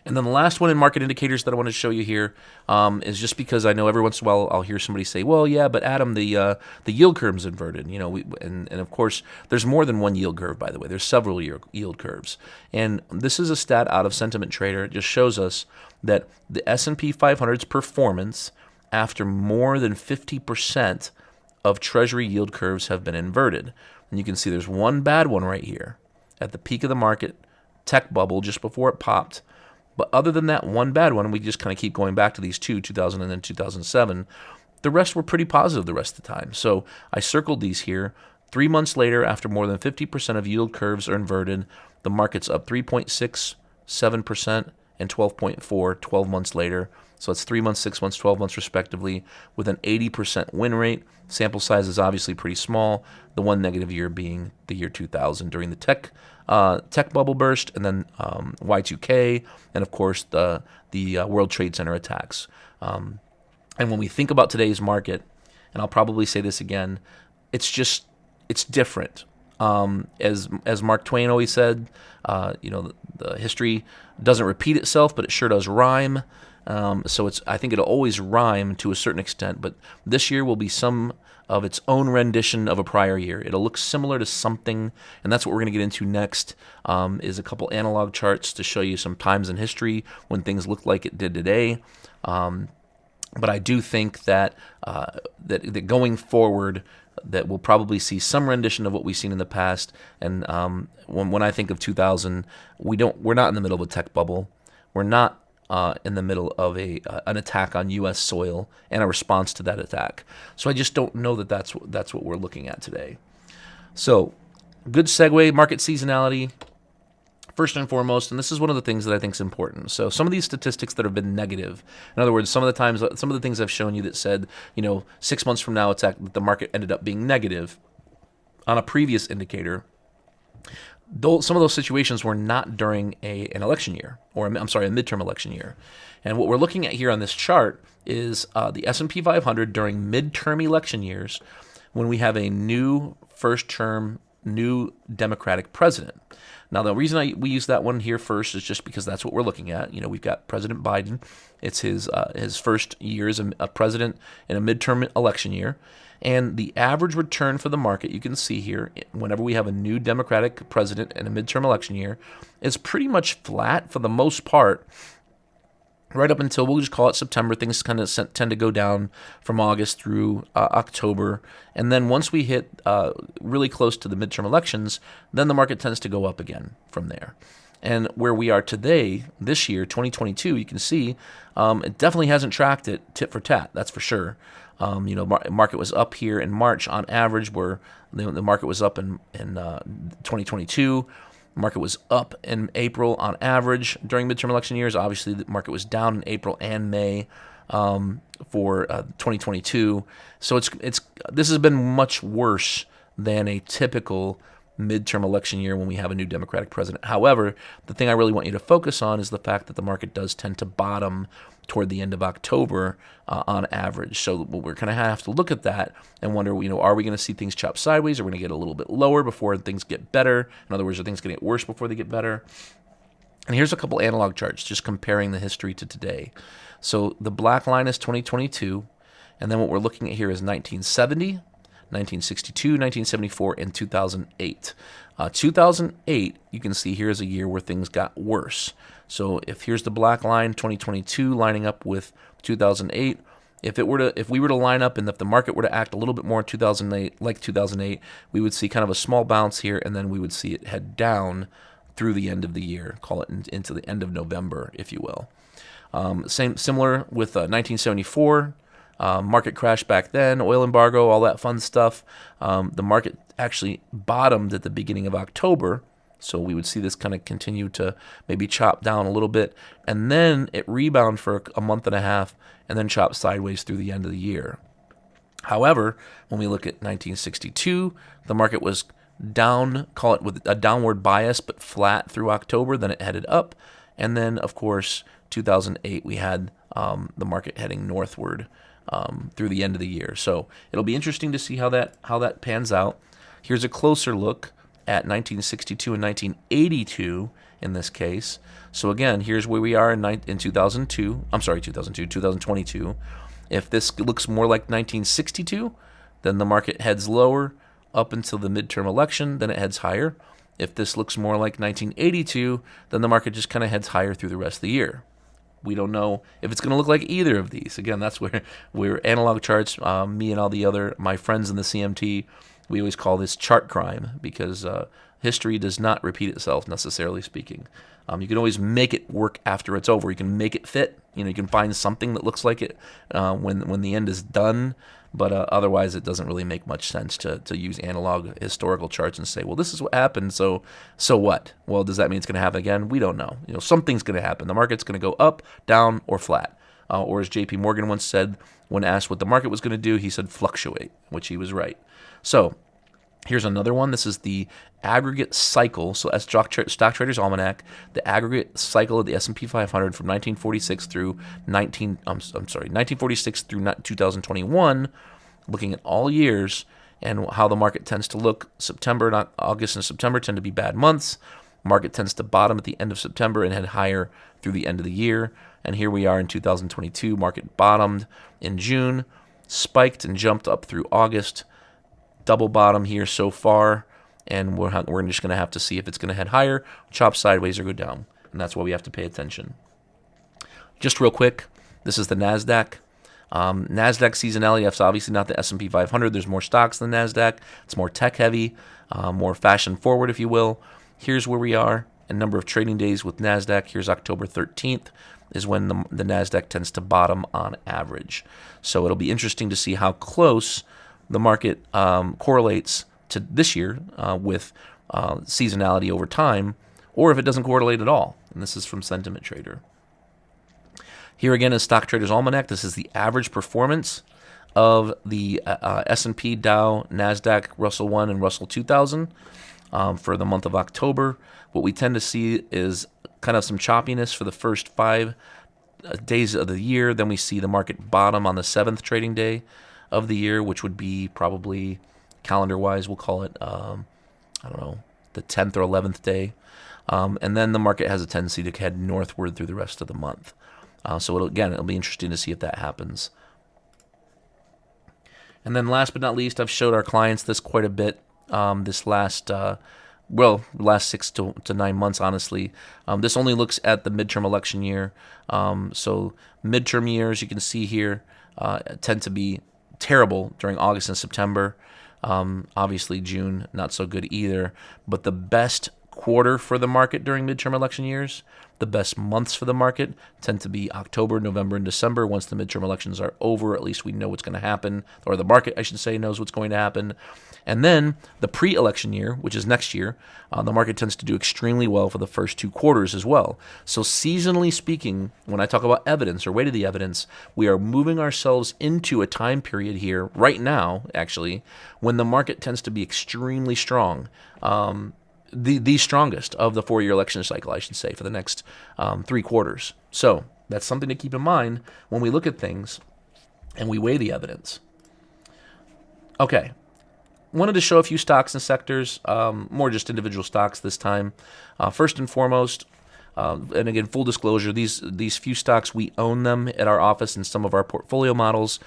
And then the last one in market indicators that I want to show you here is just because I know every once in a while I'll hear somebody say, well, yeah, but Adam, the yield curve's inverted. And of course, there's more than one yield curve, by the way. There's several yield curves. And this is a stat out of Sentiment Trader. It just shows us that the S&P 500's performance after more than 50% of Treasury yield curves have been inverted. And you can see there's one bad one right here at the peak of the market, tech bubble, just before it popped. But other than that one bad one, we just kind of keep going back to these two, 2000 and then 2007. The rest were pretty positive the rest of the time. So I circled these here. 3 months later, after more than 50% of yield curves are inverted, the market's up 3.6, 7%, and 12.4 12 months later. So it's 3 months, 6 months, 12 months respectively, with an 80% win rate. Sample size is obviously pretty small. The one negative year being the year 2000 during the tech bubble burst, and then Y2K, and of course the World Trade Center attacks. And when we think about today's market, and I'll probably say this again, it's different. As Mark Twain always said, the history doesn't repeat itself, but it sure does rhyme. So I think it'll always rhyme to a certain extent, but this year will be some of its own rendition of a prior year. It'll look similar to something, and that's what we're going to get into next, is a couple analog charts to show you some times in history when things looked like it did today. But I do think that that going forward, that we'll probably see some rendition of what we've seen in the past. And when I think of 2000, we're not in the middle of a tech bubble. We're not in the middle of an attack on U.S. soil and a response to that attack. So I just don't know that that's what we're looking at today. So good segue, market seasonality. First and foremost, and this is one of the things that I think is important. So some of these statistics that have been negative, in other words, some of the things I've shown you that said, 6 months from now, the market ended up being negative on a previous indicator. Some of those situations were not during an election year, or a midterm election year. And what we're looking at here on this chart is the S&P 500 during midterm election years, when we have a new first-term, new Democratic president. Now, the reason we use that one here first is just because that's what we're looking at. We've got President Biden. It's his first year as a president in a midterm election year. And the average return for the market, you can see here, whenever we have a new Democratic president in a midterm election year, is pretty much flat for the most part, right up until, we'll just call it September. Things kind of tend to go down from August through October. And then once we hit really close to the midterm elections, then the market tends to go up again from there. And where we are today, this year, 2022, you can see it definitely hasn't tracked it tit for tat, that's for sure. Market was up here in March on average, where the market was up in 2022. Market was up in April on average during midterm election years. Obviously, the market was down in April and May for 2022. So this has been much worse than a typical midterm election year when we have a new Democratic president. However, the thing I really want you to focus on is the fact that the market does tend to bottom toward the end of October on average. So we're going to have to look at that and wonder, are we going to see things chop sideways? Are we going to get a little bit lower before things get better? In other words, are things going to get worse before they get better? And here's a couple analog charts just comparing the history to today. So the black line is 2022, and then what we're looking at here is 1970, 1962, 1974, and 2008. 2008, you can see here is a year where things got worse. So if here's the black line, 2022 lining up with 2008, if we were to line up and if the market were to act a little bit more in 2008, like 2008, we would see kind of a small bounce here, and then we would see it head down through the end of the year, call it into the end of November, if you will. Similar with 1974. Market crash back then, oil embargo, all that fun stuff. The market actually bottomed at the beginning of October, so we would see this kind of continue to maybe chop down a little bit, and then it rebound for a month and a half, and then chop sideways through the end of the year. However, when we look at 1962, the market was down, call it with a downward bias, but flat through October, then it headed up, and then, of course, 2008, we had the market heading northward through the end of the year. So it'll be interesting to see how that pans out. Here's a closer look at 1962 and 1982 in this case. So again, here's where we are in 2022. If this looks more like 1962, then the market heads lower up until the midterm election, then it heads higher. If this looks more like 1982, then the market just kind of heads higher through the rest of the year. We don't know if it's going to look like either of these. Again, that's where we're analog charts. Me and all my friends in the CMT, we always call this chart crime because history does not repeat itself, necessarily speaking. You can always make it work after it's over. You can make it fit. You can find something that looks like it when the end is done. But otherwise, it doesn't really make much sense to use analog historical charts and say, well, this is what happened, so what? Well, does that mean it's going to happen again? We don't know. Something's going to happen. The market's going to go up, down, or flat. Or as J.P. Morgan once said, when asked what the market was going to do, he said fluctuate, which he was right. So here's another one. This is the aggregate cycle. So as Stock Trader's Almanac, the aggregate cycle of the S&P 500 from 1946 through 1946 through 2021, looking at all years and how the market tends to look. August and September tend to be bad months. Market tends to bottom at the end of September and head higher through the end of the year. And here we are in 2022. Market bottomed in June, spiked and jumped up through August. Double bottom here so far, and we're just going to have to see if it's going to head higher, chop sideways, or go down. And that's why we have to pay attention. Just real quick, this is the NASDAQ. NASDAQ seasonality, that's obviously not the S&P 500. There's more stocks than NASDAQ. It's more tech-heavy, more fashion-forward, if you will. Here's where we are in number of trading days with NASDAQ. Here's October 13th is when the NASDAQ tends to bottom on average. So it'll be interesting to see how close the market correlates to this year with seasonality over time, or if it doesn't correlate at all. And this is from Sentiment Trader. Here again is Stock Trader's Almanac. This is the average performance of the S&P, Dow, NASDAQ, Russell 1, and Russell 2000 for the month of October. What we tend to see is kind of some choppiness for the first 5 days of the year. Then we see the market bottom on the 7th trading day of the year, which would be probably calendar-wise, we'll call it, the 10th or 11th day. And then the market has a tendency to head northward through the rest of the month. So it'll be interesting to see if that happens. And then last but not least, I've showed our clients this quite a bit this last 6 to 9 months, honestly. This only looks at the midterm election year. So midterm years, you can see here, tend to be terrible during August and September. Obviously, June, not so good either. But the best quarter for the market during midterm election years, the best months for the market tend to be October, November, and December. Once the midterm elections are over, at least we know what's going to happen, or the market, I should say, knows what's going to happen. And then the pre-election year, which is next year, the market tends to do extremely well for the first 2 quarters as well. So seasonally speaking, when I talk about evidence or weight of the evidence, we are moving ourselves into a time period here right now, actually, when the market tends to be extremely strong. The strongest of the 4-year election cycle, I should say, for the next 3 quarters. So that's something to keep in mind when we look at things and we weigh the evidence. Okay. Wanted to show a few stocks and sectors, more just individual stocks this time. First and foremost, and again, full disclosure, these few stocks, we own them at our office in some of our portfolio models.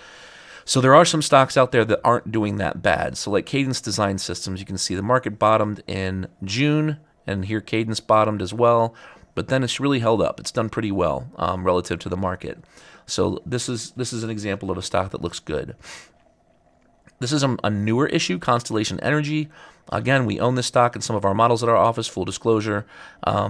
So there are some stocks out there that aren't doing that bad. So like Cadence Design Systems, you can see the market bottomed in June, and here Cadence bottomed as well. But then it's really held up. It's done pretty well relative to the market. So this is an example of a stock that looks good. This is a newer issue, Constellation Energy. Again, we own this stock in some of our models at our office, full disclosure.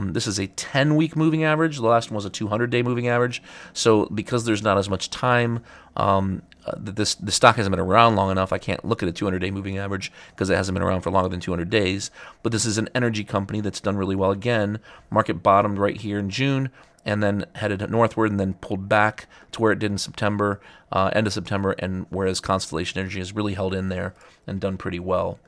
This is a 10-week moving average. The last one was a 200-day moving average. So because there's not as much time, the stock hasn't been around long enough. I can't look at a 200-day moving average because it hasn't been around for longer than 200 days. But this is an energy company that's done really well again. Market bottomed right here in June and then headed northward and then pulled back to where it did in September, end of September, and whereas Constellation Energy has really held in there and done pretty well.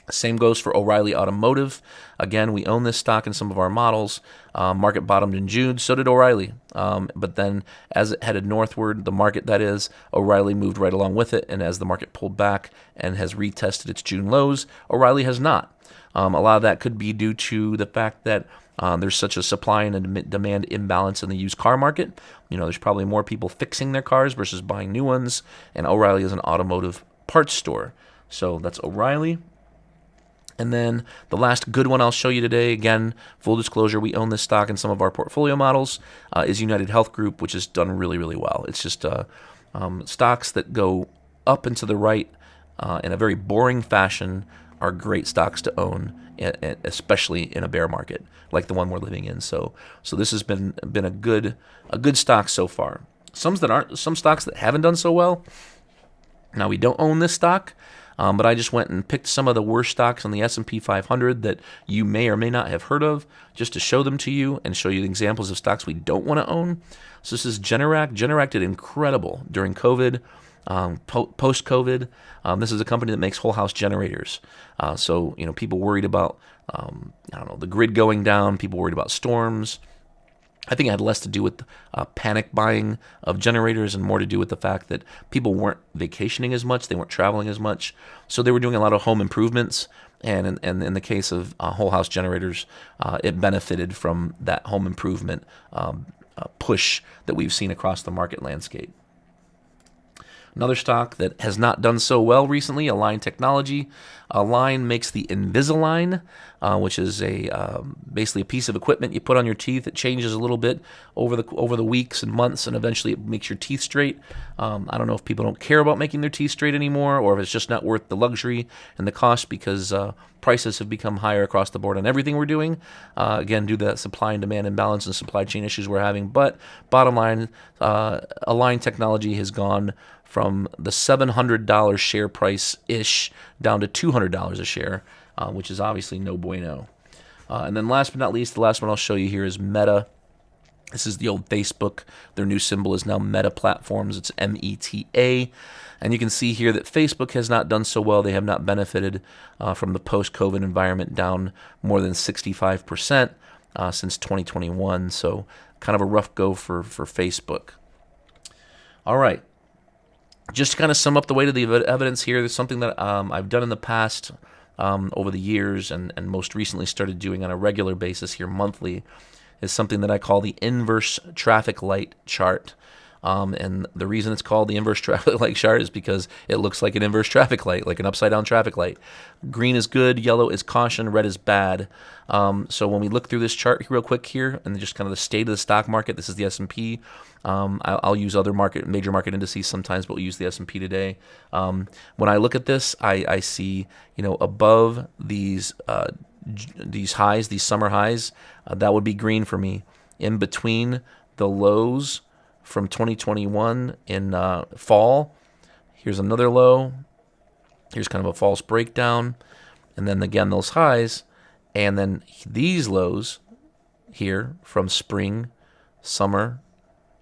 Same goes for O'Reilly Automotive. Again, we own this stock in some of our models. Market bottomed in June, so did O'Reilly. But then as it headed northward, the market that is, O'Reilly moved right along with it. And as the market pulled back and has retested its June lows, O'Reilly has not. A lot of that could be due to the fact that there's such a supply and demand imbalance in the used car market. There's probably more people fixing their cars versus buying new ones. And O'Reilly is an automotive parts store. So that's O'Reilly. And then the last good one I'll show you today, again, full disclosure, we own this stock in some of our portfolio models, is United Health Group, which has done really, really well. It's just stocks that go up and to the right in a very boring fashion are great stocks to own, especially in a bear market like the one we're living in. So this has been a good stock so far. Some stocks that haven't done so well. Now, we don't own this stock, but I just went and picked some of the worst stocks on the S&P 500 that you may or may not have heard of, just to show them to you and show you examples of stocks we don't want to own. So this is Generac. Generac did incredible during COVID, post-COVID. This is a company that makes whole house generators. So people worried about the grid going down. People worried about storms. I think it had less to do with panic buying of generators and more to do with the fact that people weren't vacationing as much, they weren't traveling as much, so they were doing a lot of home improvements. And in the case of whole house generators, it benefited from that home improvement push that we've seen across the market landscape. Another stock that has not done so well recently, Align Technology. Align makes the Invisalign, which is basically a piece of equipment you put on your teeth. It changes a little bit over the weeks and months, and eventually it makes your teeth straight. I don't know if people don't care about making their teeth straight anymore, or if it's just not worth the luxury and the cost because prices have become higher across the board on everything we're doing. Again, due to that supply and demand imbalance and supply chain issues we're having. But bottom line, Align Technology has gone from the $700 share price-ish down to $200 a share, which is obviously no bueno. And then last but not least, the last one I'll show you here is Meta. This is the old Facebook. Their new symbol is now Meta Platforms. It's META. And you can see here that Facebook has not done so well. They have not benefited from the post-COVID environment, down more than 65% since 2021. So kind of a rough go for Facebook. All right. Just to kind of sum up the weight of the evidence here, there's something that I've done in the past over the years and most recently started doing on a regular basis here monthly, is something that I call the inverse traffic light chart. And the reason it's called the inverse traffic light chart is because it looks like an inverse traffic light, like an upside-down traffic light. Green is good, yellow is caution, red is bad. So when we look through this chart real quick here, and just kind of the state of the stock market, this is the S&P. I'll use other major market indices sometimes, but we'll use the S&P today. When I look at this, I see above these highs, these summer highs, that would be green for me. In between the lows from 2021 in fall, here's another low. Here's kind of a false breakdown, and then again those highs, and then these lows here from spring, summer,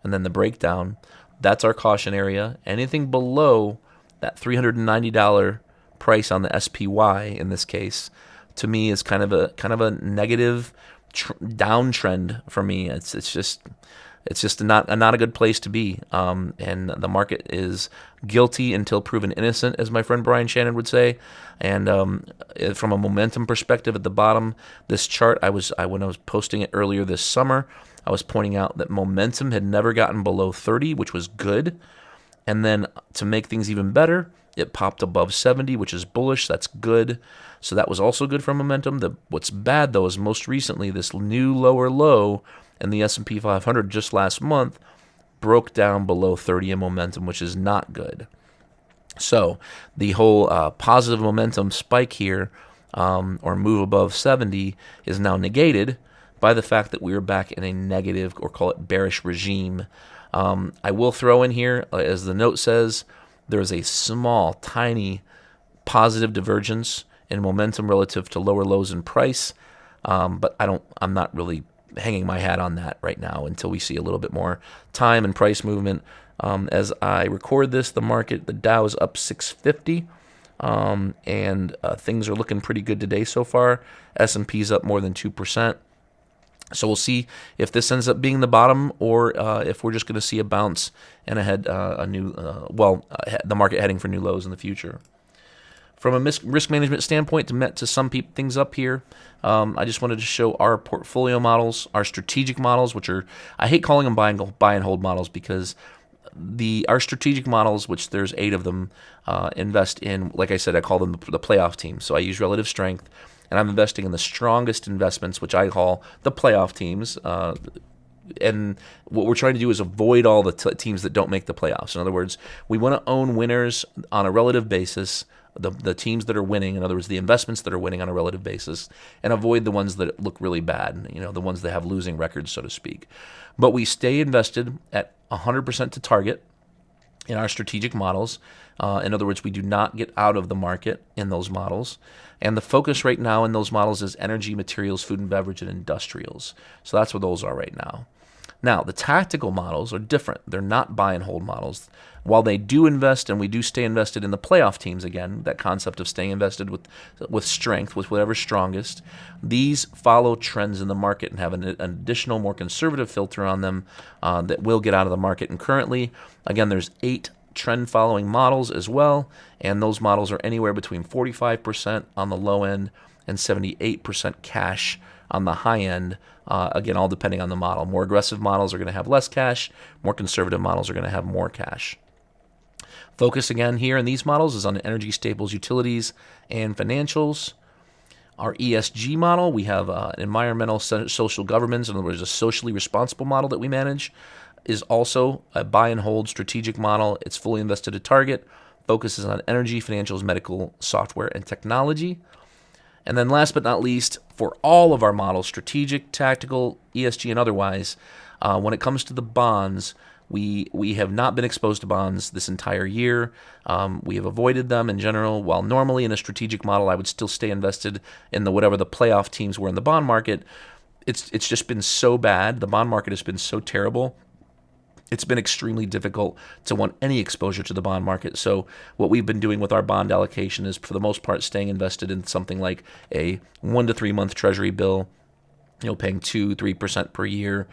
and then the breakdown. That's our caution area. Anything below that $390 price on the SPY in this case, to me, is kind of a negative downtrend for me. It's just not a good place to be. And the market is guilty until proven innocent, as my friend Brian Shannon would say. And from a momentum perspective, at the bottom, this chart, when I was posting it earlier this summer, I was pointing out that momentum had never gotten below 30, which was good. And then to make things even better, it popped above 70, which is bullish. That's good. So that was also good for momentum. What's bad, though, is most recently this new lower low in the S&P 500 just last month broke down below 30 in momentum, which is not good. So the whole positive momentum spike here, or move above 70, is now negated by the fact that we are back in a negative, or call it bearish regime. I will throw in here, as the note says, there is a small, tiny positive divergence in momentum relative to lower lows in price, but I'm not really hanging my hat on that right now until we see a little bit more time and price movement. As I record this, the Dow is up 650, and things are looking pretty good today so far. S&P's up more than 2%. So we'll see if this ends up being the bottom, or if we're just going to see a bounce and the market heading for new lows in the future. From a risk management standpoint, to sum things up here, I just wanted to show our portfolio models, our strategic models, which I hate calling them buy and hold models, because our strategic models, which there's 8 of them, invest in, like I said, I call them the playoff teams. So I use relative strength, and I'm investing in the strongest investments, which I call the playoff teams. And what we're trying to do is avoid all the teams that don't make the playoffs. In other words, we want to own winners on a relative basis, the teams that are winning, in other words, the investments that are winning on a relative basis, and avoid the ones that look really bad, the ones that have losing records, so to speak. But we stay invested at 100% to target in our strategic models. In other words, we do not get out of the market in those models. And the focus right now in those models is energy, materials, food and beverage, and industrials. So that's what those are right now. Now, the tactical models are different. They're not buy and hold models. While they do invest, and we do stay invested in the playoff teams, again, that concept of staying invested with strength, with whatever's strongest, these follow trends in the market and have an additional, more conservative filter on them that will get out of the market. And currently, again, there's 8 trend following models as well, and those models are anywhere between 45% on the low end and 78% cash on the high end. Again, all depending on the model. More aggressive models are going to have less cash. More conservative models are going to have more cash. Focus again here in these models is on energy, staples, utilities, and financials. Our ESG model, we have environmental, social governance, in other words, a socially responsible model that we manage, is also a buy and hold strategic model. It's fully invested at target, focuses on energy, financials, medical, software, and technology. And then last but not least, for all of our models, strategic, tactical, ESG, and otherwise, when it comes to the bonds, we have not been exposed to bonds this entire year. We have avoided them in general. While normally in a strategic model, I would still stay invested in whatever the playoff teams were in the bond market. It's just been so bad. The bond market has been so terrible. It's been extremely difficult to want any exposure to the bond market. So what we've been doing with our bond allocation is, for the most part, staying invested in something like a 1 to 3 month treasury bill, paying 2-3% per year.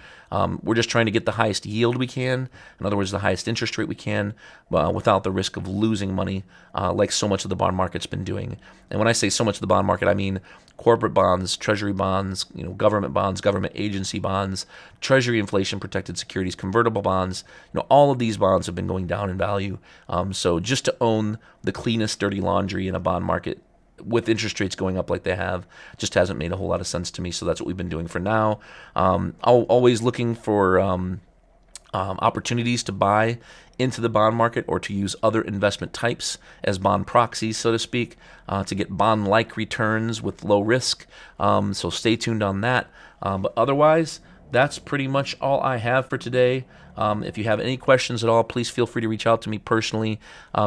We're just trying to get the highest yield we can. In other words, the highest interest rate we can, without the risk of losing money, like so much of the bond market's been doing. And when I say so much of the bond market, I mean corporate bonds, treasury bonds, government bonds, government agency bonds, treasury inflation protected securities, convertible bonds. All of these bonds have been going down in value. So just to own the cleanest dirty laundry in a bond market, with interest rates going up like they have, just hasn't made a whole lot of sense to me. So that's what we've been doing for now. Always looking for opportunities to buy into the bond market or to use other investment types as bond proxies, so to speak, to get bond-like returns with low risk. So stay tuned on that. But otherwise, that's pretty much all I have for today. If you have any questions at all, please feel free to reach out to me personally.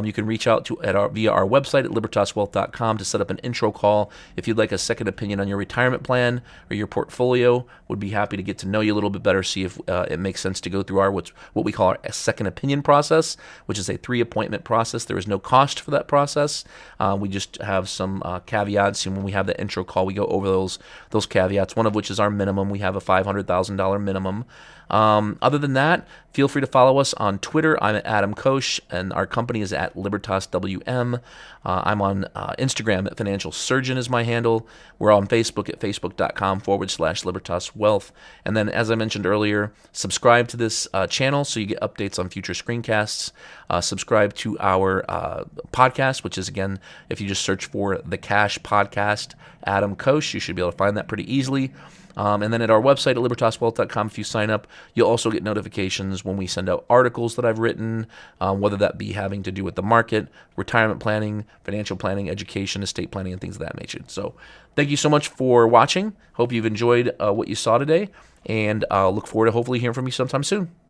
You can reach out via our website at libertaswealth.com to set up an intro call. If you'd like a second opinion on your retirement plan or your portfolio, would be happy to get to know you a little bit better, see if it makes sense to go through what we call our second opinion process, which is a 3-appointment process. There is no cost for that process. We just have some caveats, and when we have the intro call, we go over those caveats, one of which is our minimum. We have a $500,000 minimum. Other than that, feel free to follow us on Twitter. I'm at Adam Koch, and our company is at Libertas WM. I'm on Instagram at Financial Surgeon is my handle. We're on Facebook at facebook.com/Libertas Wealth. And then, as I mentioned earlier, subscribe to this channel so you get updates on future screencasts. Subscribe to our podcast, which is, again, if you just search for The Cash Podcast, Adam Koch, you should be able to find that pretty easily. And then at our website at libertaswealth.com, if you sign up, you'll also get notifications when we send out articles that I've written, whether that be having to do with the market, retirement planning, financial planning, education, estate planning, and things of that nature. So thank you so much for watching. Hope you've enjoyed what you saw today, and I'll look forward to hopefully hearing from you sometime soon.